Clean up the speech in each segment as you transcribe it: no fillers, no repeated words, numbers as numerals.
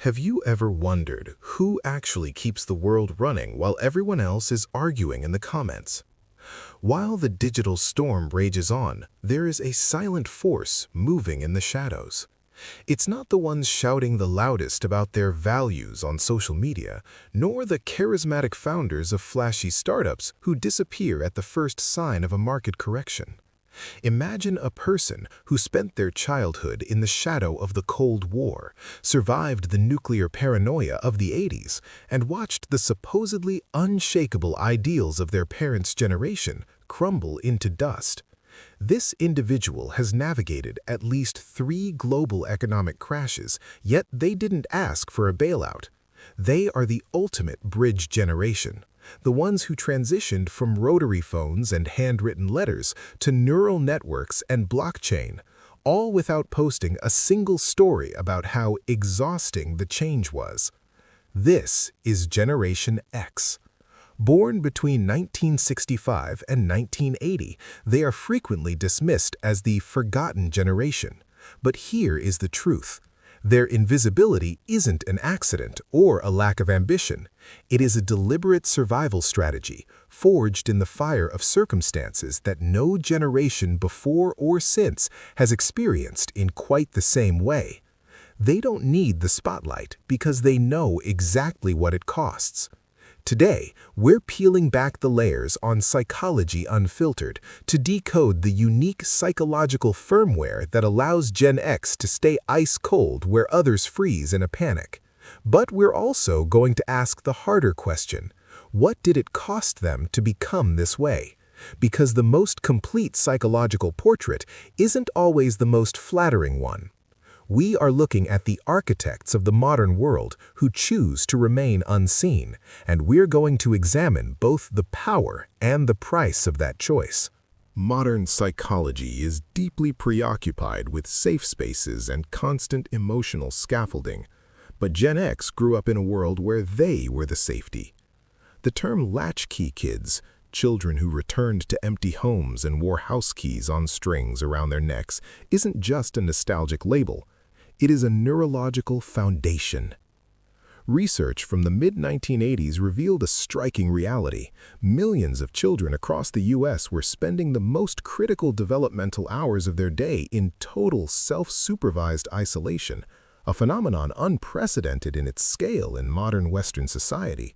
Have you ever wondered who actually keeps the world running while everyone else is arguing in the comments? While the digital storm rages on, there is a silent force moving in the shadows. It's not the ones shouting the loudest about their values on social media, nor the charismatic founders of flashy startups who disappear at the first sign of a market correction. Imagine a person who spent their childhood in the shadow of the Cold War, survived the nuclear paranoia of the 80s, and watched the supposedly unshakable ideals of their parents' generation crumble into dust. This individual has navigated at least 3 global economic crashes, yet they didn't ask for a bailout. They are the ultimate bridge generation. The ones who transitioned from rotary phones and handwritten letters to neural networks and blockchain, all without posting a single story about how exhausting the change was. This is Generation X. Born between 1965 and 1980, they are frequently dismissed as the forgotten generation. But here is the truth. Their invisibility isn't an accident or a lack of ambition. It is a deliberate survival strategy, forged in the fire of circumstances that no generation before or since has experienced in quite the same way. They don't need the spotlight because they know exactly what it costs. Today, we're peeling back the layers on Psychology Unfiltered to decode the unique psychological firmware that allows Gen X to stay ice cold where others freeze in a panic. But we're also going to ask the harder question: what did it cost them to become this way? Because the most complete psychological portrait isn't always the most flattering one. We are looking at the architects of the modern world who choose to remain unseen, and we're going to examine both the power and the price of that choice. Modern psychology is deeply preoccupied with safe spaces and constant emotional scaffolding, but Gen X grew up in a world where they were the safety. The term latchkey kids, children who returned to empty homes and wore house keys on strings around their necks, isn't just a nostalgic label. It is a neurological foundation. Research from the mid-1980s revealed a striking reality. Millions of children across the U.S. were spending the most critical developmental hours of their day in total self-supervised isolation, a phenomenon unprecedented in its scale in modern Western society.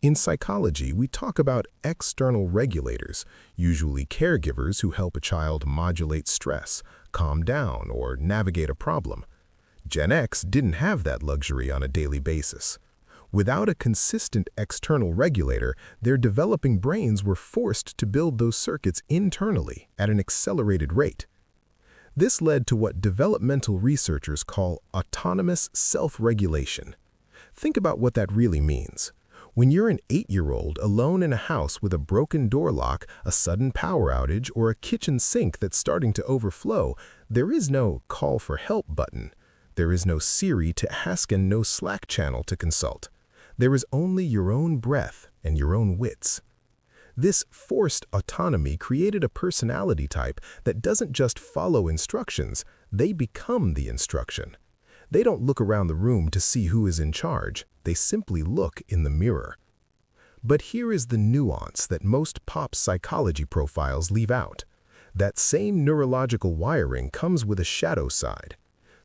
In psychology, we talk about external regulators, usually caregivers who help a child modulate stress, calm down, or navigate a problem. Gen X didn't have that luxury on a daily basis. Without a consistent external regulator, their developing brains were forced to build those circuits internally at an accelerated rate. This led to what developmental researchers call autonomous self-regulation. Think about what that really means. When you're an 8-year-old alone in a house with a broken door lock, a sudden power outage, or a kitchen sink that's starting to overflow, there is no call for help button. There is no Siri to ask and no Slack channel to consult. There is only your own breath and your own wits. This forced autonomy created a personality type that doesn't just follow instructions, they become the instruction. They don't look around the room to see who is in charge, they simply look in the mirror. But here is the nuance that most pop psychology profiles leave out. That same neurological wiring comes with a shadow side.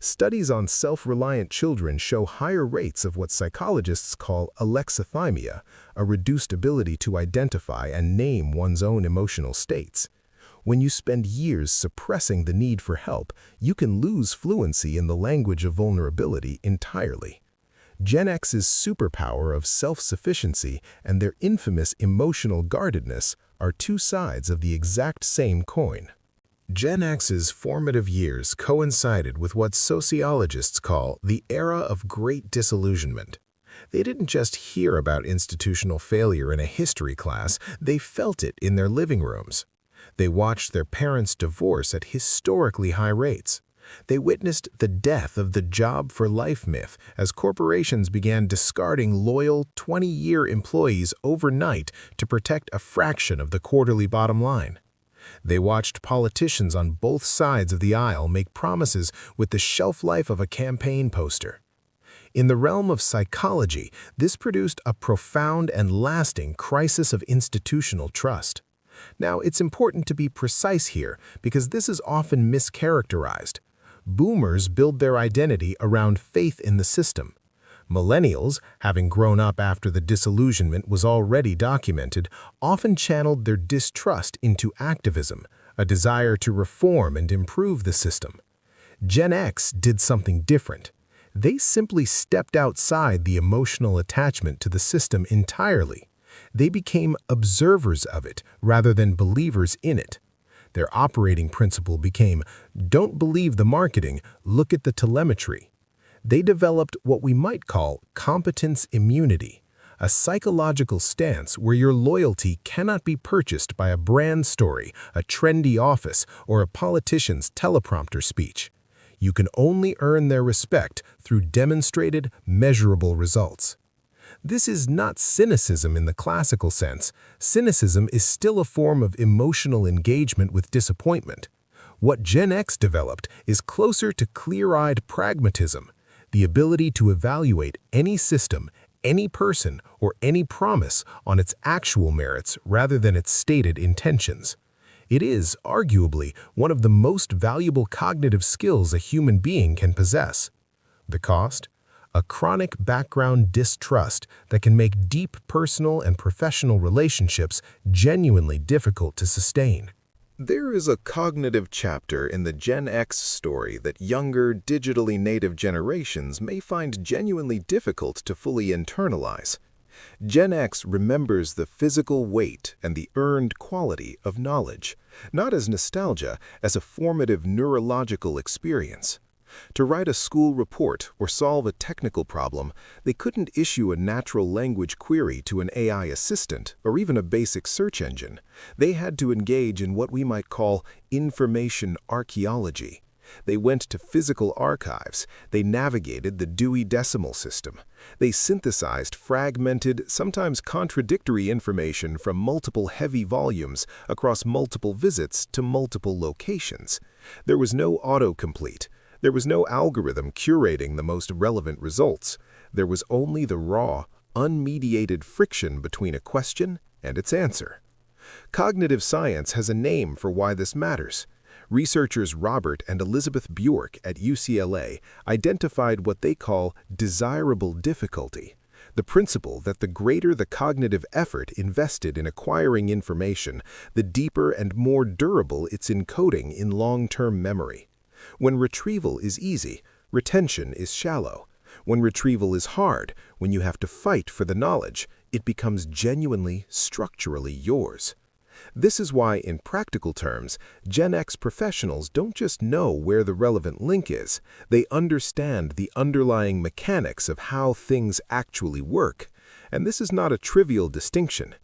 Studies on self-reliant children show higher rates of what psychologists call alexithymia, a reduced ability to identify and name one's own emotional states. When you spend years suppressing the need for help, you can lose fluency in the language of vulnerability entirely. Gen X's superpower of self-sufficiency and their infamous emotional guardedness are two sides of the exact same coin. Gen X's formative years coincided with what sociologists call the era of great disillusionment. They didn't just hear about institutional failure in a history class, they felt it in their living rooms. They watched their parents divorce at historically high rates. They witnessed the death of the job-for-life myth as corporations began discarding loyal 20-year employees overnight to protect a fraction of the quarterly bottom line. They watched politicians on both sides of the aisle make promises with the shelf life of a campaign poster. In the realm of psychology, this produced a profound and lasting crisis of institutional trust. Now, it's important to be precise here because this is often mischaracterized. Boomers build their identity around faith in the system. Millennials, having grown up after the disillusionment was already documented, often channeled their distrust into activism, a desire to reform and improve the system. Gen X did something different. They simply stepped outside the emotional attachment to the system entirely. They became observers of it rather than believers in it. Their operating principle became, don't believe the marketing, look at the telemetry. They developed what we might call competence immunity, a psychological stance where your loyalty cannot be purchased by a brand story, a trendy office, or a politician's teleprompter speech. You can only earn their respect through demonstrated, measurable results. This is not cynicism in the classical sense. Cynicism is still a form of emotional engagement with disappointment. What Gen X developed is closer to clear-eyed pragmatism, the ability to evaluate any system, any person, or any promise on its actual merits rather than its stated intentions. It is, arguably, one of the most valuable cognitive skills a human being can possess. The cost? A chronic background distrust that can make deep personal and professional relationships genuinely difficult to sustain. There is a cognitive chapter in the Gen X story that younger, digitally native generations may find genuinely difficult to fully internalize. Gen X remembers the physical weight and the earned quality of knowledge, not as nostalgia, as a formative neurological experience. To write a school report or solve a technical problem, they couldn't issue a natural language query to an AI assistant or even a basic search engine. They had to engage in what we might call information archaeology. They went to physical archives. They navigated the Dewey Decimal System. They synthesized fragmented, sometimes contradictory information from multiple heavy volumes across multiple visits to multiple locations. There was no autocomplete. There was no algorithm curating the most relevant results. There was only the raw, unmediated friction between a question and its answer. Cognitive science has a name for why this matters. Researchers Robert and Elizabeth Bjork at UCLA identified what they call desirable difficulty, the principle that the greater the cognitive effort invested in acquiring information, the deeper and more durable its encoding in long-term memory. When retrieval is easy, retention is shallow. When retrieval is hard, when you have to fight for the knowledge, it becomes genuinely, structurally yours. This is why, in practical terms, Gen X professionals don't just know where the relevant link is, they understand the underlying mechanics of how things actually work. And this is not a trivial distinction.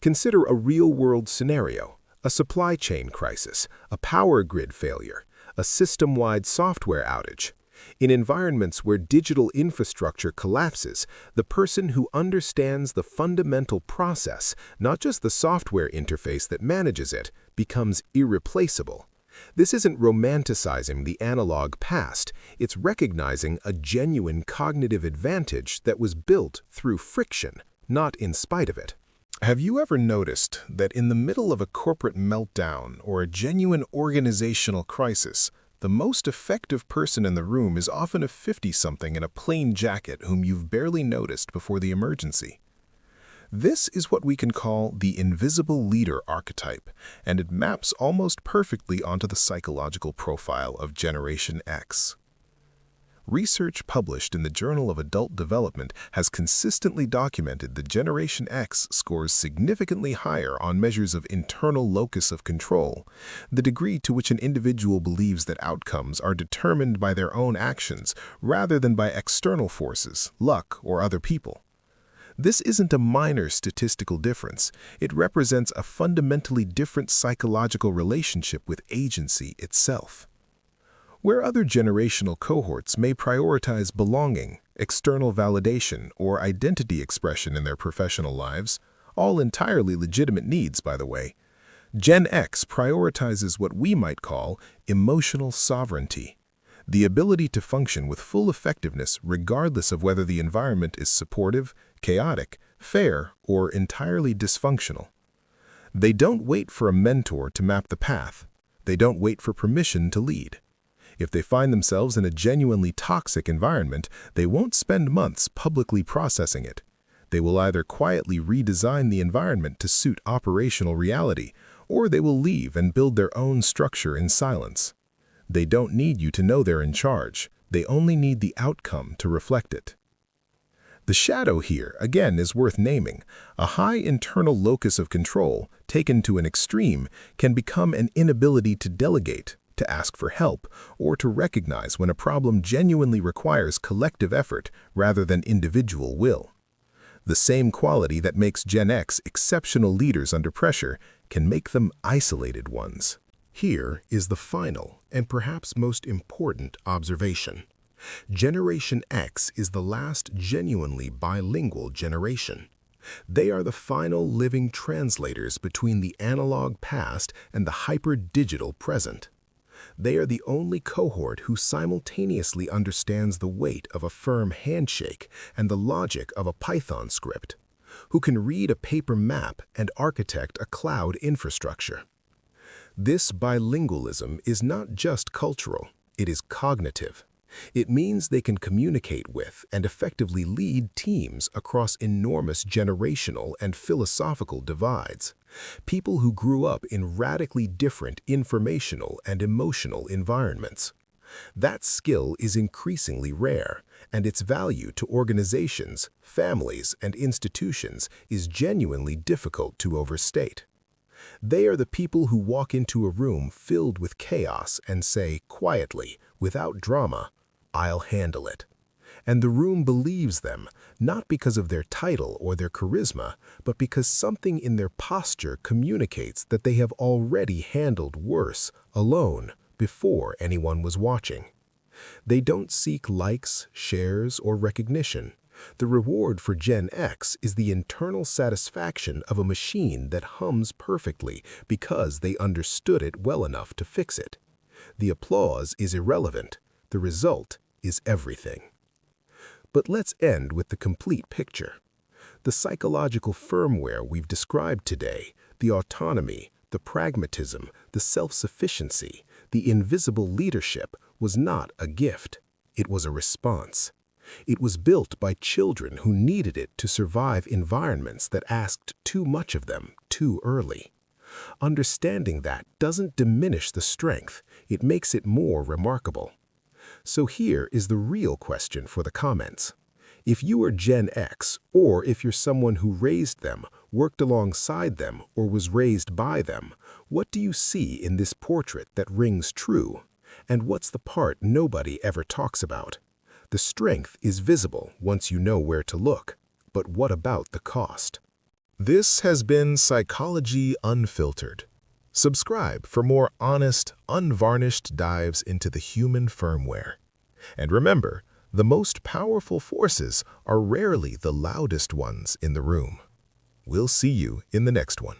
Consider a real-world scenario, a supply chain crisis, a power grid failure, a system-wide software outage. In environments where digital infrastructure collapses, the person who understands the fundamental process, not just the software interface that manages it, becomes irreplaceable. This isn't romanticizing the analog past, it's recognizing a genuine cognitive advantage that was built through friction, not in spite of it. Have you ever noticed that in the middle of a corporate meltdown or a genuine organizational crisis, the most effective person in the room is often a 50-something in a plain jacket whom you've barely noticed before the emergency? This is what we can call the invisible leader archetype, and it maps almost perfectly onto the psychological profile of Generation X. Research published in the Journal of Adult Development has consistently documented that Generation X scores significantly higher on measures of internal locus of control, the degree to which an individual believes that outcomes are determined by their own actions rather than by external forces, luck, or other people. This isn't a minor statistical difference. It represents a fundamentally different psychological relationship with agency itself. Where other generational cohorts may prioritize belonging, external validation, or identity expression in their professional lives, all entirely legitimate needs, by the way, Gen X prioritizes what we might call emotional sovereignty. The ability to function with full effectiveness regardless of whether the environment is supportive, chaotic, fair, or entirely dysfunctional. They don't wait for a mentor to map the path. They don't wait for permission to lead. If they find themselves in a genuinely toxic environment, they won't spend months publicly processing it. They will either quietly redesign the environment to suit operational reality, or they will leave and build their own structure in silence. They don't need you to know they're in charge. They only need the outcome to reflect it. The shadow here, again, is worth naming. A high internal locus of control, taken to an extreme, can become an inability to delegate, to ask for help, or to recognize when a problem genuinely requires collective effort rather than individual will. The same quality that makes Gen X exceptional leaders under pressure can make them isolated ones. Here is the final and perhaps most important observation. Generation X is the last genuinely bilingual generation. They are the final living translators between the analog past and the hyper-digital present. They are the only cohort who simultaneously understands the weight of a firm handshake and the logic of a Python script, who can read a paper map and architect a cloud infrastructure. This bilingualism is not just cultural, it is cognitive. It means they can communicate with and effectively lead teams across enormous generational and philosophical divides. People who grew up in radically different informational and emotional environments. That skill is increasingly rare, and its value to organizations, families, and institutions is genuinely difficult to overstate. They are the people who walk into a room filled with chaos and say quietly, without drama, "I'll handle it." And the room believes them, not because of their title or their charisma, but because something in their posture communicates that they have already handled worse, alone, before anyone was watching. They don't seek likes, shares, or recognition. The reward for Gen X is the internal satisfaction of a machine that hums perfectly because they understood it well enough to fix it. The applause is irrelevant. The result is everything. But let's end with the complete picture. The psychological firmware we've described today, the autonomy, the pragmatism, the self-sufficiency, the invisible leadership, was not a gift. It was a response. It was built by children who needed it to survive environments that asked too much of them too early. Understanding that doesn't diminish the strength, it makes it more remarkable. So here is the real question for the comments. If you are Gen X, or if you're someone who raised them, worked alongside them, or was raised by them, what do you see in this portrait that rings true? And what's the part nobody ever talks about? The strength is visible once you know where to look, but what about the cost? This has been Psychology Unfiltered. Subscribe for more honest, unvarnished dives into the human firmware. And remember, the most powerful forces are rarely the loudest ones in the room. We'll see you in the next one.